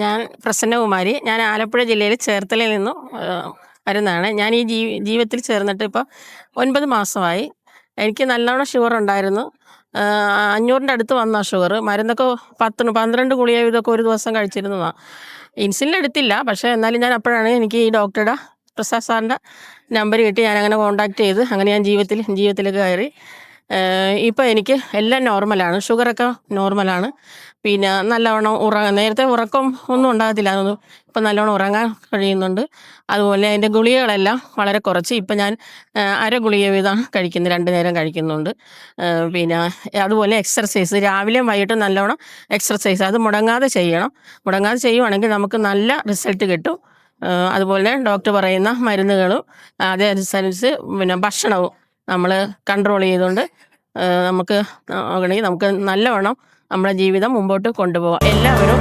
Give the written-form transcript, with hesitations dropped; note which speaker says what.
Speaker 1: ഞാൻ പ്രസന്നകുമാരി. ഞാൻ ആലപ്പുഴ ജില്ലയിൽ ചേർത്തലയിൽ നിന്നും വരുന്നതാണ്. ഞാൻ ഈ ജീവിതത്തിൽ ചേർന്നിട്ട് ഇപ്പോൾ 9 മാസമായി. എനിക്ക് നല്ലോണം ഷുഗറുണ്ടായിരുന്നു. 500ൻ്റെ അടുത്ത് വന്നാ ഷുഗറ്. മരുന്നൊക്കെ 10, 12 ഗുളിക ഇതൊക്കെ ഒരു ദിവസം കഴിച്ചിരുന്നതാണ്. ഇൻസുലിൻ എടുത്തില്ല. പക്ഷേ എന്നാലും ഞാൻ അപ്പോഴാണ് എനിക്ക് ഈ ഡോക്ടറുടെ പ്രസാദ് സാറിൻ്റെ നമ്പർ കിട്ടി. ഞാനങ്ങനെ കോൺടാക്ട് ചെയ്ത് അങ്ങനെ ഞാൻ ജീവിതത്തിലേക്ക് കയറി. ഇപ്പോൾ എനിക്ക് എല്ലാം നോർമലാണ്. ഷുഗറൊക്കെ നോർമലാണ്. പിന്നെ നല്ലവണ്ണം നേരത്തെ ഉറക്കം ഒന്നും ഉണ്ടാകത്തില്ലായിരുന്നു. ഇപ്പം നല്ലവണ്ണം ഉറങ്ങാൻ കഴിയുന്നുണ്ട്. അതുപോലെ അതിൻ്റെ ഗുളികകളെല്ലാം വളരെ കുറച്ച്. ഇപ്പം ഞാൻ അര ഗുളിക വീതം കഴിക്കുന്നു. 2 നേരം കഴിക്കുന്നുണ്ട്. പിന്നെ അതുപോലെ എക്സർസൈസ് രാവിലെയും വൈകിട്ടും നല്ലവണ്ണം എക്സർസൈസ് അത് മുടങ്ങാതെ ചെയ്യണം. മുടങ്ങാതെ ചെയ്യുവാണെങ്കിൽ നമുക്ക് നല്ല റിസൾട്ട് കിട്ടും. അതുപോലെ ഡോക്ടർ പറയുന്ന മരുന്നുകളും അതനുസരിച്ച് പിന്നെ ഭക്ഷണവും നമ്മൾ കൺട്രോൾ ചെയ്തുകൊണ്ട് നമുക്ക് നോക്കണമെങ്കിൽ നമുക്ക് നല്ലവണ്ണം നമ്മുടെ ജീവിതം മുമ്പോട്ട് കൊണ്ടുപോകാം. എല്ലാവരും